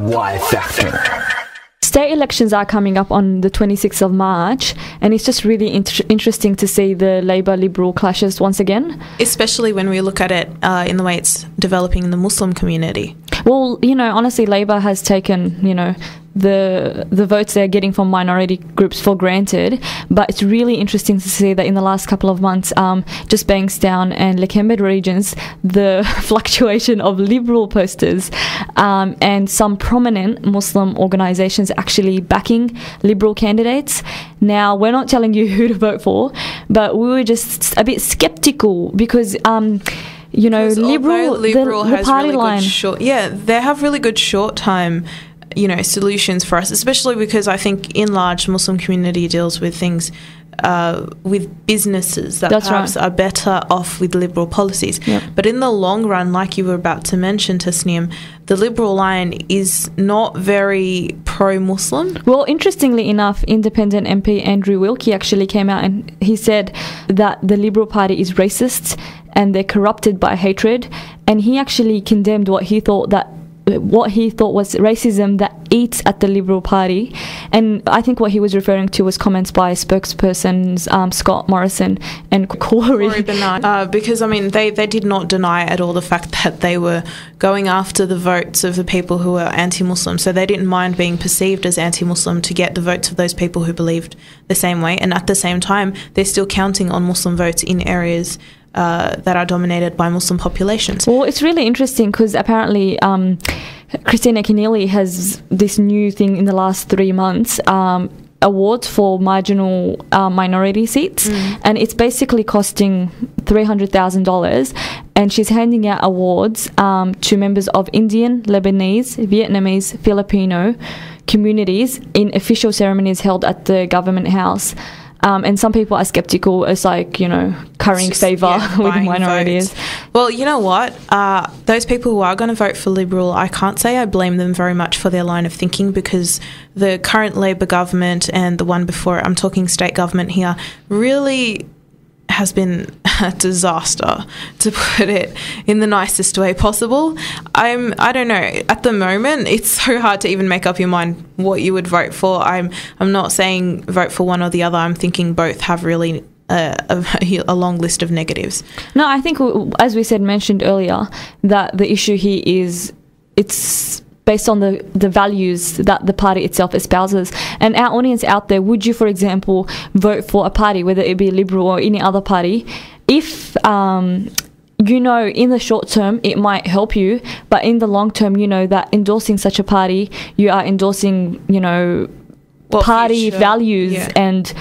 Y Factor. State elections are coming up on the 26th of March, and it's just really interesting to see the Labor-Liberal clashes once again. Especially when we look at it in the way it's developing in the Muslim community. Well, honestly, Labor has taken, the votes they're getting from minority groups for granted, but it's really interesting to see that in the last couple of months, just Bankstown and Lakemba regions, the fluctuation of Liberal posters and some prominent Muslim organisations actually backing Liberal candidates. Now, we're not telling you who to vote for, but we were just a bit sceptical because Liberal the has party really line. They have really good short-time solutions for us, especially because I think in large Muslim community deals with things with businesses that perhaps are better off with Liberal policies. Yep. But in the long run, like you were about to mention, Tasneem, the Liberal line is not very pro-Muslim. Well, interestingly enough, Independent MP Andrew Wilkie actually came out and he said that the Liberal Party is racist and they're corrupted by hatred, and he actually condemned what he thought was racism that eats at the Liberal Party. And I think what he was referring to was comments by spokespersons Scott Morrison and Corey Bernard, because they did not deny at all the fact that they were going after the votes of the people who were anti-Muslim, so they didn't mind being perceived as anti-Muslim to get the votes of those people who believed the same way, and at the same time they're still counting on Muslim votes in areas that are dominated by Muslim populations. Well, it's really interesting because apparently Christina Keneally has this new thing in the last 3 months, awards for marginal minority seats, and it's basically costing $300,000, and she's handing out awards to members of Indian, Lebanese, Vietnamese, Filipino communities in official ceremonies held at the government house. And some people are skeptical. It's like, currying favour with minorities. Votes. Well, you know what? Those people who are going to vote for Liberal, I can't say I blame them very much for their line of thinking, because the current Labor government and the one before it, I'm talking state government here, really has been a disaster, to put it in the nicest way possible. I don't know, at the moment it's so hard to even make up your mind what you would vote for. I'm not saying vote for one or the other. I'm thinking both have really a long list of negatives. No, I think, as we mentioned earlier, that the issue here is it's based on the values that the party itself espouses. And our audience out there, would you, for example, vote for a party, whether it be Liberal or any other party, if in the short term it might help you, but in the long term, that endorsing such a party, you are endorsing, party values and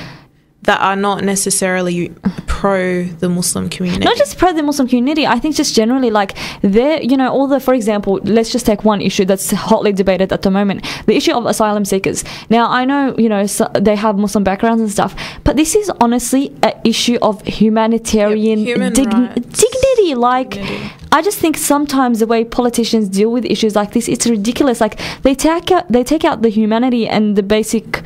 that are not necessarily pro the Muslim community. Not just pro the Muslim community, I think just generally, like, for example, let's just take one issue that's hotly debated at the moment, the issue of asylum seekers. Now, I know, they have Muslim backgrounds and stuff, but this is honestly an issue of humanitarian dignity. I just think sometimes the way politicians deal with issues like this, it's ridiculous. Like, they take out the humanity and the basic...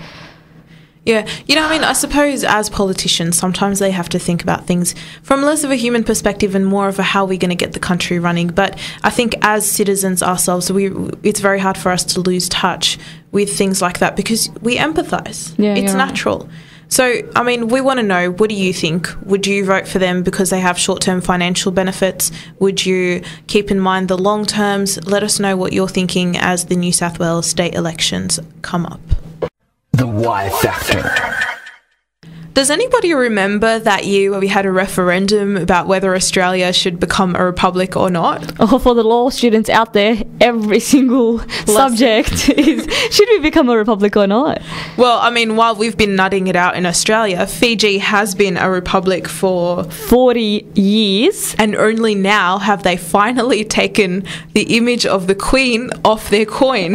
Yeah, I suppose as politicians, sometimes they have to think about things from less of a human perspective and more of a how we're going to get the country running. But I think as citizens ourselves, it's very hard for us to lose touch with things like that because we empathise. Yeah, it's natural. Right. So, we want to know, what do you think? Would you vote for them because they have short-term financial benefits? Would you keep in mind the long terms? Let us know what you're thinking as the New South Wales state elections come up. The Y Factor. Does anybody remember that year where we had a referendum about whether Australia should become a republic or not? Oh, for the law students out there, every single subject is, should we become a republic or not? Well, while we've been nutting it out in Australia, Fiji has been a republic for 40 years. And only now have they finally taken the image of the Queen off their coin.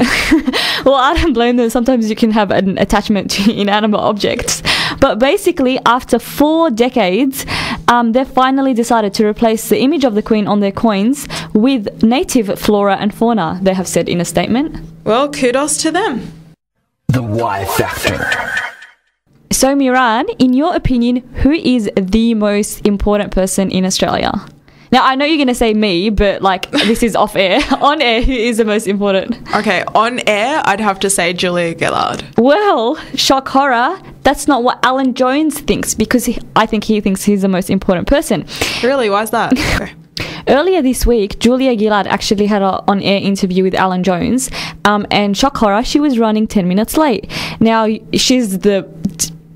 Well, I don't blame them. Sometimes you can have an attachment to inanimate objects. But basically, after 4 decades, they finally decided to replace the image of the Queen on their coins with native flora and fauna, they have said in a statement. Well, kudos to them. The Y Factor. So, Miran, in your opinion, who is the most important person in Australia? Now, I know you're going to say me, but like this is off air. On air, who is the most important? Okay, on air, I'd have to say Julia Gillard. Well, shock horror, that's not what Alan Jones thinks, because I think he thinks he's the most important person. Really? Why is that? Okay. Earlier this week, Julia Gillard actually had an on-air interview with Alan Jones, and shock horror, she was running 10 minutes late. Now, she's the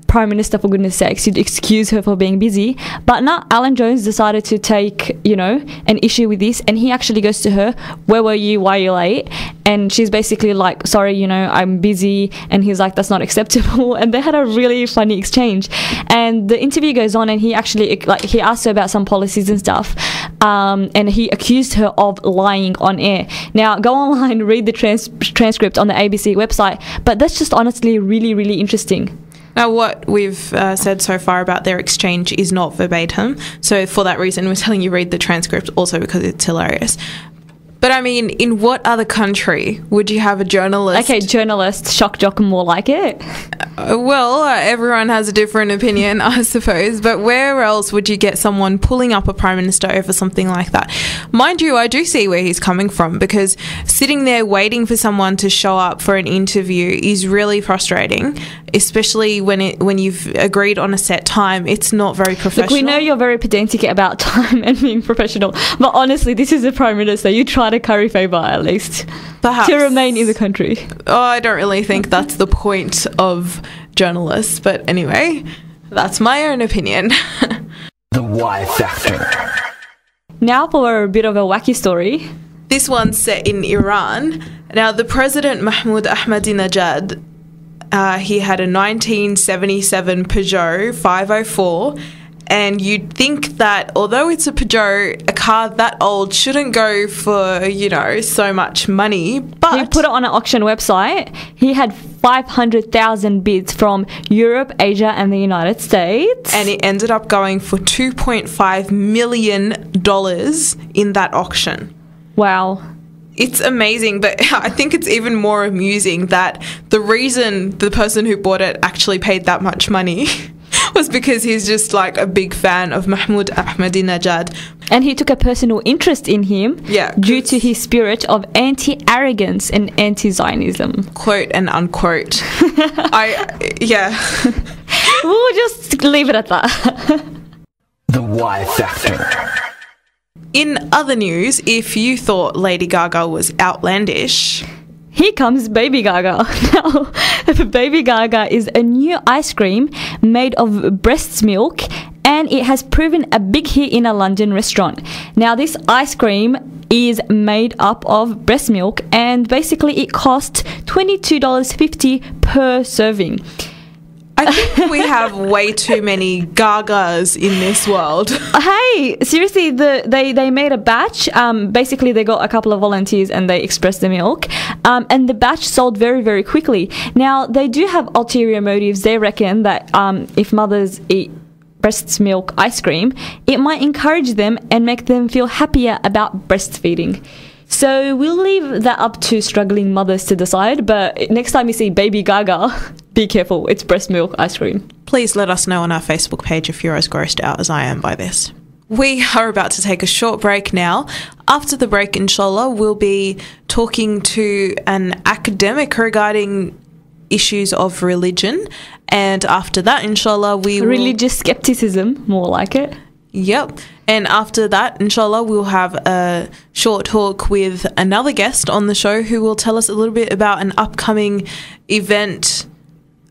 Prime Minister, for goodness sakes, you'd excuse her for being busy. But no, Alan Jones decided to take, an issue with this, and he actually goes to her, where were you, why are you late? And she's basically like, sorry, I'm busy. And he's like, that's not acceptable. And they had a really funny exchange. And the interview goes on, and he actually, he asked her about some policies and stuff. And he accused her of lying on air. Now, go online, read the transcript on the ABC website. But that's just honestly really, really interesting. Now, what we've said so far about their exchange is not verbatim. So for that reason, we're telling you read the transcript also because it's hilarious. But I mean, in what other country would you have a journalist? Okay, journalist, shock jock, more like it. Well, everyone has a different opinion, I suppose. But where else would you get someone pulling up a Prime Minister over something like that? Mind you, I do see where he's coming from, because sitting there waiting for someone to show up for an interview is really frustrating, especially when you've agreed on a set time. It's not very professional. Look, we know you're very pedantic about time and being professional, but honestly, this is the Prime Minister. You try to curry favour at least. Perhaps. To remain in the country. Oh, I don't really think that's the point of journalists. But anyway, that's my own opinion. The Y Factor. Now for a bit of a wacky story. This one's set in Iran. Now, the President Mahmoud Ahmadinejad, he had a 1977 Peugeot 504. And you'd think that although it's a Peugeot, a car that old shouldn't go for, so much money. But he put it on an auction website. He had 500,000 bids from Europe, Asia, and the United States. And it ended up going for $2.5 million in that auction. Wow. It's amazing, but I think it's even more amusing that the reason the person who bought it actually paid that much money was because he's just like a big fan of Mahmoud Ahmadinejad. And he took a personal interest in him due to his spirit of anti-arrogance and anti-Zionism. Quote and unquote. We'll just leave it at that. The Y Factor. In other news, if you thought Lady Gaga was outlandish, here comes Baby Gaga. Now, Baby Gaga is a new ice cream made of breast milk, and it has proven a big hit in a London restaurant. Now, this ice cream is made up of breast milk, and basically it costs $22.50 per serving. I think we have way too many Gagas in this world. Hey, seriously, they made a batch. Basically, they got a couple of volunteers and they expressed the milk. And the batch sold very, very quickly. Now, they do have ulterior motives. They reckon that if mothers eat breast milk ice cream, it might encourage them and make them feel happier about breastfeeding. So we'll leave that up to struggling mothers to decide, but next time you see Baby Gaga, be careful, it's breast milk ice cream. Please let us know on our Facebook page if you're as grossed out as I am by this. We are about to take a short break now. After the break, inshallah, we'll be talking to an academic regarding issues of religion, and after that, inshallah, we will... Religious skepticism, more like it. Yep. And after that, inshallah, we'll have a short talk with another guest on the show who will tell us a little bit about an upcoming event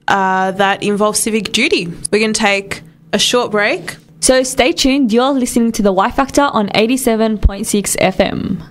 that involves civic duty. We're going to take a short break. So stay tuned. You're listening to The Y Factor on 87.6 FM.